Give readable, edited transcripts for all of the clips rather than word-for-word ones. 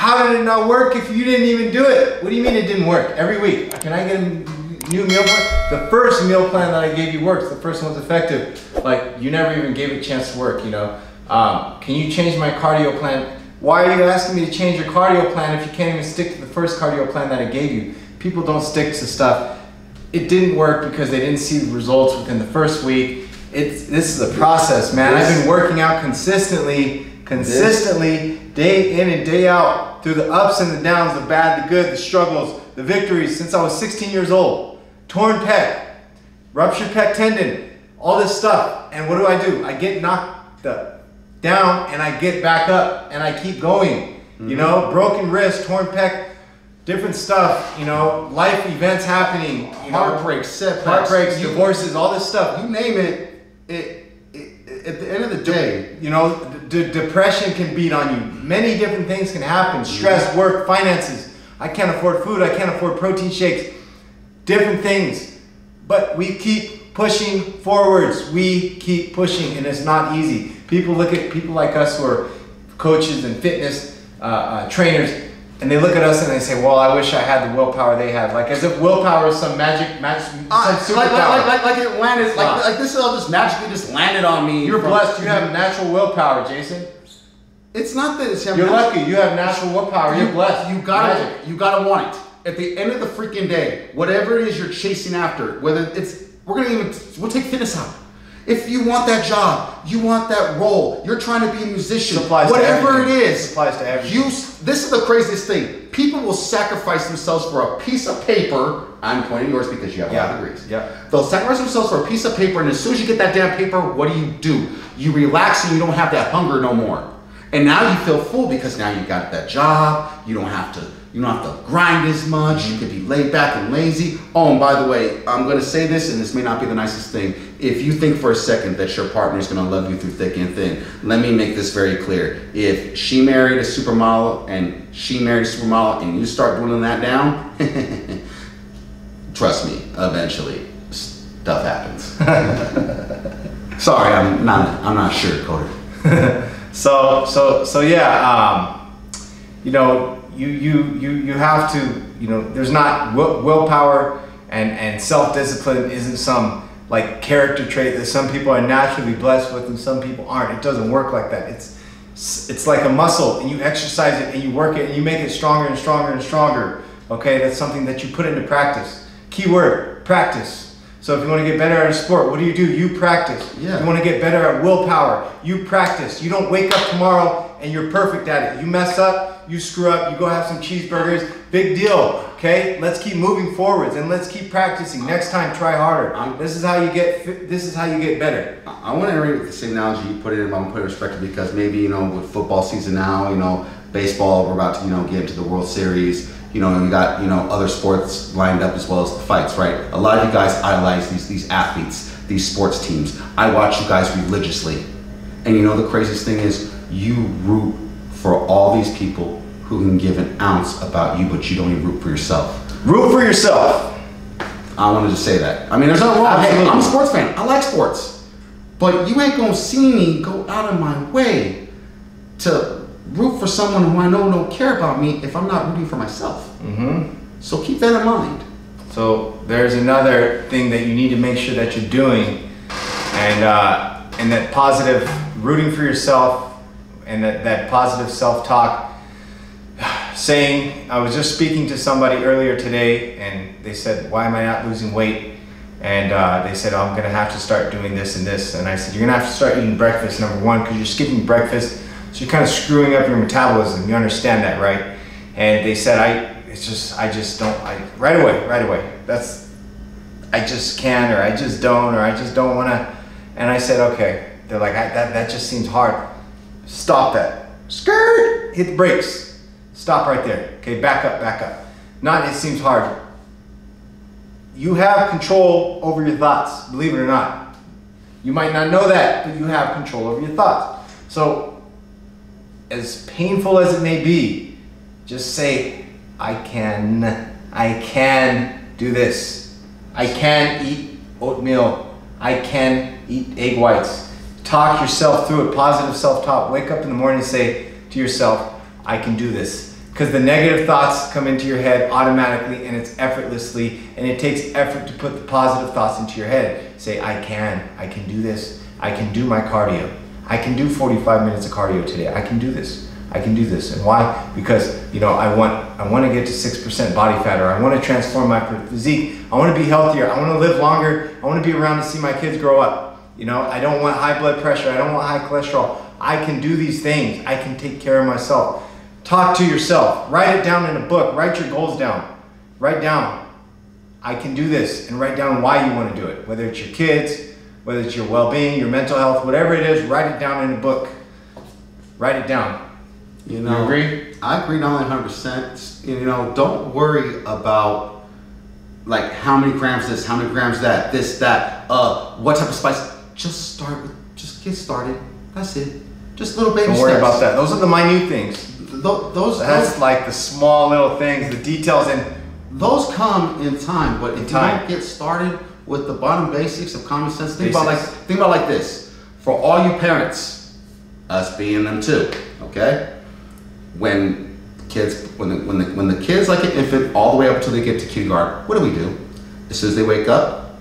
how did it not work if you didn't even do it? What do you mean it didn't work? Every week, can I get a new meal plan? The first meal plan that I gave you works. The first one's effective. Like, you never even gave it a chance to work, you know? Can you change my cardio plan? Why are you asking me to change your cardio plan if you can't even stick to the first cardio plan that I gave you? People don't stick to stuff. It didn't work because they didn't see the results within the first week. This is a process, man. I've been working out consistently, day in and day out, through the ups and the downs, the bad, the good, the struggles, the victories, since I was 16 years old. Torn pec, ruptured pec tendon, all this stuff. And what do? I get knocked down and I get back up and I keep going. You know, broken wrist, torn pec, different stuff, you know, life events happening, you know, heartbreaks, setbacks, divorces, all this stuff. You name it, at the end of the day, you know, depression can beat on you. Many different things can happen. Stress, work, finances. I can't afford food. I can't afford protein shakes. Different things. But we keep pushing forwards. We keep pushing, and it's not easy. People look at people like us who are coaches and fitness trainers, and they look at us and they say, well, I wish I had the willpower they have. Like, as if willpower is some superpower. Like it landed, like this all just magically just landed on me. You're blessed. You have natural willpower, Jason. It's not that it's You're lucky. You have natural willpower. You're blessed. You gotta want it. At the end of the freaking day, whatever it is you're chasing after, whether it's, we'll take fitness out. If you want that job, you want that role, you're trying to be a musician, whatever it is, applies to everything. This is the craziest thing. People will sacrifice themselves for a piece of paper. I'm pointing yours because you have 5 degrees. Yeah. They'll sacrifice themselves for a piece of paper, and as soon as you get that damn paper, what do? You relax and you don't have that hunger no more. And now you feel full because now you got that job. You don't have to grind as much. You can be laid back and lazy. Oh, and by the way, I'm gonna say this, and this may not be the nicest thing. If you think for a second that your partner is gonna love you through thick and thin, let me make this very clear. If she married a supermodel and you start dwindling that down, trust me, eventually stuff happens. Sorry, I'm not sugarcoated. So yeah, you know, you have to, you know, there's not willpower and self-discipline isn't some like character trait that some people are naturally blessed with and some people aren't. It doesn't work like that. It's like a muscle, and you exercise it and you work it and you make it stronger and stronger and stronger. Okay, that's something that you put into practice. Keyword, practice. So if you want to get better at a sport, what do? You practice. Yeah. If you want to get better at willpower, you practice. You don't wake up tomorrow and you're perfect at it. You mess up, you screw up, you go have some cheeseburgers, big deal, okay? Let's keep moving forwards and let's keep practicing. Next time, try harder. This is how you get better. I want to agree with the same analogy you put it in, but I'm putting it in perspective because maybe, you know, with football season now, you know, baseball, we're about to, you know, get into the World Series. You know, and we got, you know, other sports lined up as well as the fights, right? A lot of you guys idolize these athletes, these sports teams. I watch you guys religiously. And you know the craziest thing is you root for all these people who can give an ounce about you, but you don't even root for yourself. Root for yourself. I wanted to say that. I mean, there's nothing wrong. Hey, I'm a sports fan. I like sports. But you ain't gonna see me go out of my way to root for someone who I know don't care about me if I'm not rooting for myself. So keep that in mind. So there's another thing that you need to make sure that you're doing, and that positive rooting for yourself and that positive self-talk. Saying, I was just speaking to somebody earlier today and they said, why am I not losing weight? And they said, oh, I'm gonna have to start doing this and this. And I said, you're gonna have to start eating breakfast, number one, because you're skipping breakfast. So you're kind of screwing up your metabolism. You understand that, right? And they said, I just don't, right away. I just can, or I just don't, or I just don't wanna. And I said, okay. They're like, that just seems hard. Stop that. Skirt, hit the brakes. Stop right there. Okay, back up. Not, it seems hard. You have control over your thoughts, believe it or not. You might not know that, but you have control over your thoughts. So, as painful as it may be, just say, I can do this. I can eat oatmeal. I can eat egg whites. Talk yourself through it, positive self-talk. Wake up in the morning and say to yourself, I can do this. Because the negative thoughts come into your head automatically, and it's effortlessly, and it takes effort to put the positive thoughts into your head. Say, I can do this. I can do my cardio. I can do 45 minutes of cardio today. I can do this. I can do this. And why? Because, you know, I want to get to 6% body fat, or I want to transform my physique. I want to be healthier. I want to live longer. I want to be around to see my kids grow up. You know, I don't want high blood pressure. I don't want high cholesterol. I can do these things. I can take care of myself. Talk to yourself. Write it down in a book. Write your goals down. Write down, I can do this, and write down why you want to do it. Whether it's your kids, whether it's your well-being, your mental health, whatever it is, write it down in a book. Write it down. You know, you agree? I agree not only 100%. You know, don't worry about like how many grams this, how many grams that, this, that, what type of spice. Just get started. That's it. Just little baby steps. Don't worry about that. Those are the minute things. That's like the small little things, the details, and those come in time. But if you don't get started with the bottom basics of common sense, think about like this. For all you parents, us being them too, okay? When the kids like an infant all the way up until they get to kindergarten, what do? As soon as they wake up,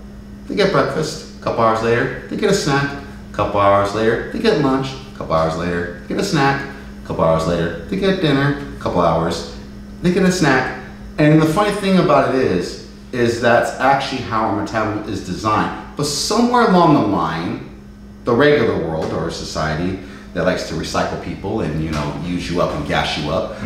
they get breakfast. A couple hours later, they get a snack. A couple hours later, they get lunch. A couple hours later, they get a snack. A couple hours later, they get dinner. A couple hours, they get a snack. And the funny thing about it is that's actually how our metabolism is designed. But somewhere along the line, the regular world or society that likes to recycle people and, you know, use you up and gas you up,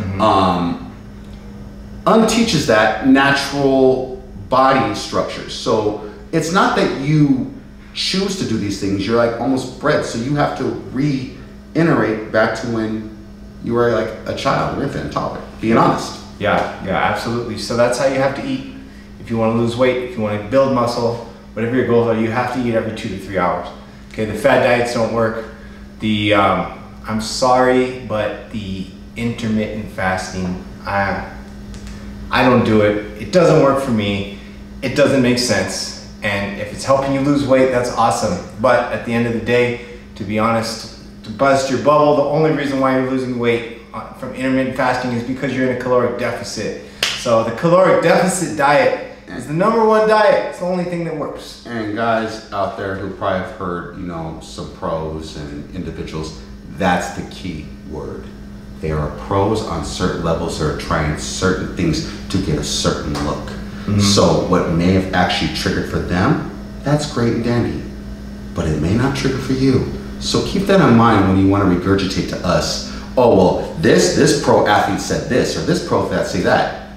unteaches that natural body structure. So it's not that you choose to do these things, you're like almost bred. So you have to reiterate back to when you were like a child, or infant, toddler, being honest. Yeah, absolutely. So that's how you have to eat. If you want to lose weight, if you want to build muscle, whatever your goals are, you have to eat every 2 to 3 hours. Okay, the fad diets don't work. The, I'm sorry, but the intermittent fasting, I don't do it. It doesn't work for me. It doesn't make sense. And if it's helping you lose weight, that's awesome. But at the end of the day, to be honest, to bust your bubble, the only reason why you're losing weight from intermittent fasting is because you're in a caloric deficit. So the caloric deficit diet is the #1 diet. It's the only thing that works. And guys out there who probably have heard, you know, some pros and individuals, that's the key word. There are pros on certain levels that are trying certain things to get a certain look. So what may have actually triggered for them, that's great and dandy, but it may not trigger for you. So keep that in mind when you want to regurgitate to us, oh, well, this pro athlete said this, or this pro athlete say that.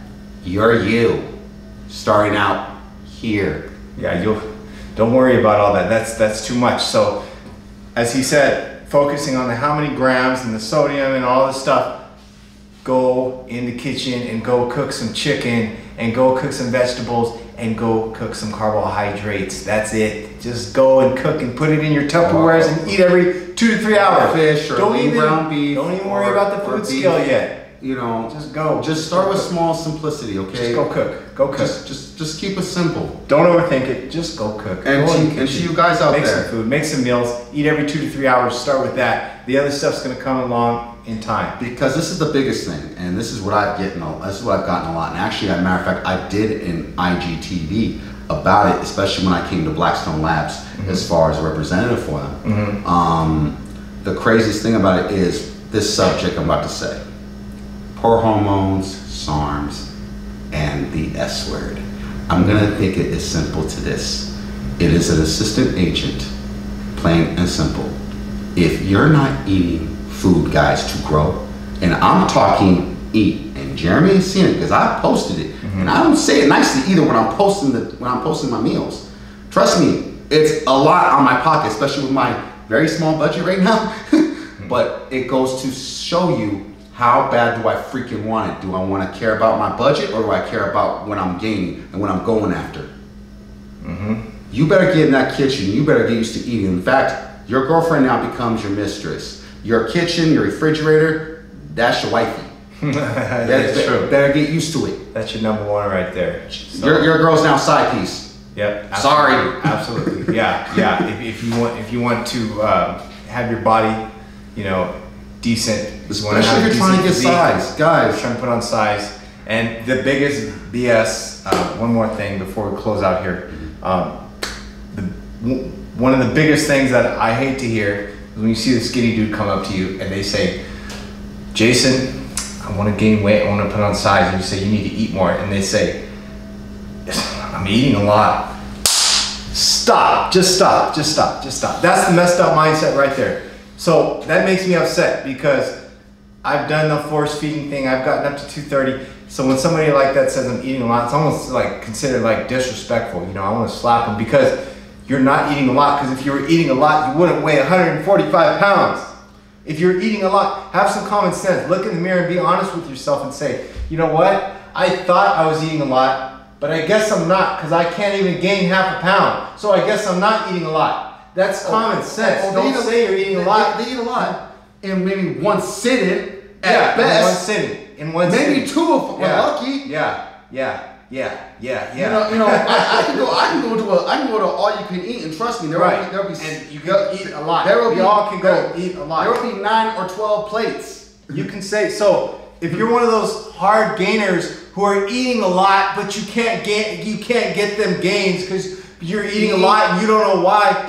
You're you, starting out here. Yeah, don't worry about all that. That's too much. So, as he said, focusing on the how many grams and the sodium and all this stuff, go in the kitchen and go cook some chicken and go cook some vegetables and go cook some carbohydrates. That's it. Just go and cook and put it in your Tupperwares and eat every 2 to 3 hours. Fish or ground beef. Don't even worry about the food scale yet. You know, just go. Just start with small simplicity, okay? Just go cook. Go cook. Just keep it simple. Don't overthink it. Just go cook. And to you guys out there, make some food, make some meals, eat every 2 to 3 hours. Start with that. The other stuff's gonna come along in time. Because this is the biggest thing, and this is what I've gotten a lot. And actually, as a matter of fact, I did an IGTV about it, especially when I came to Blackstone Labs as far as a representative for them. The craziest thing about it is this subject I'm about to say. Poor hormones, SARMs, and the S word. I'm gonna make it as simple to this. It is an assistant agent, plain and simple. If you're not eating food, guys, to grow, and I'm talking eat, and Jeremy has seen it because I posted it, and I don't say it nicely either when I'm posting my meals. Trust me, it's a lot on my pocket, especially with my very small budget right now. But it goes to show you how bad do I freaking want it. Do I want to care about my budget, or do I care about what I'm gaining and what I'm going after? You better get in that kitchen. You better get used to eating. In fact, your girlfriend now becomes your mistress. Your kitchen, your refrigerator, that's your wifey. That's true. Better get used to it. That's your #1 right there. So, your girl's now side piece. Yep. Absolutely. Sorry. Absolutely. Yeah. If you want to have your body, you know, decent. Especially if you're trying to get size, guys. Trying to put on size. And the biggest BS, one more thing before we close out here. One of the biggest things that I hate to hear is when you see the skinny dude come up to you and they say, Jason, I want to gain weight, I want to put on size. And you say, you need to eat more. And they say, I'm eating a lot. Stop, just stop, just stop, just stop. That's the messed up mindset right there. So that makes me upset because I've done the force feeding thing. I've gotten up to 230. So when somebody like that says I'm eating a lot, it's almost like considered like disrespectful. You know, I want to slap them because you're not eating a lot. Because if you were eating a lot, you wouldn't weigh 145 pounds. If you're eating a lot, have some common sense. Look in the mirror and be honest with yourself and say, you know what? I thought I was eating a lot, but I guess I'm not because I can't even gain half a pound. So I guess I'm not eating a lot. That's common sense. Don't say you're eating a lot. They eat a lot in maybe one sitting at best. In one sitting. In one maybe sitting. two if we're lucky. Yeah. You know, I can go to all you can eat, and trust me, there'll be and you can eat a lot. We all can go eat a lot. There will be 9 or 12 plates. You can say so. If you're one of those hard gainers who are eating a lot, but you can't get them gains because you're eating a lot and you don't know why.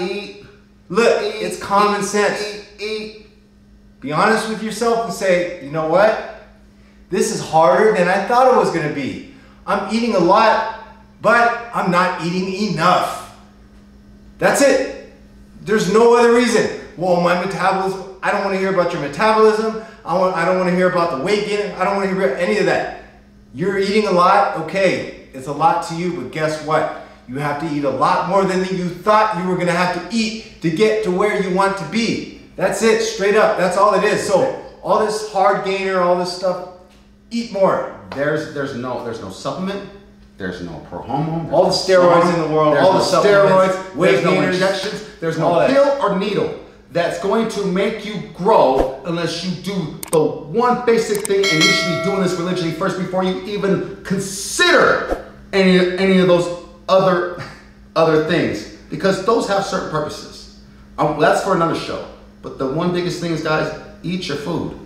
It's common sense. Be honest with yourself and say, you know what? This is harder than I thought it was going to be. I'm eating a lot, but I'm not eating enough. That's it. There's no other reason. Well, my metabolism, I don't want to hear about your metabolism. I don't want to hear about the weight gain. I don't want to hear about any of that. You're eating a lot, okay. It's a lot to you, but guess what? You have to eat a lot more than you thought you were going to have to eat to get to where you want to be. That's it, straight up. That's all it is. So all this hard gainer, all this stuff, eat more. There's no supplement. There's no pro-hormone. All the steroids in the world. There's all the steroids. There's no injections. There's no pill or needle that's going to make you grow unless you do the one basic thing, and you should be doing this religiously first before you even consider any of those other things, because those have certain purposes. That's for another show. But the one biggest thing is, guys, eat your food.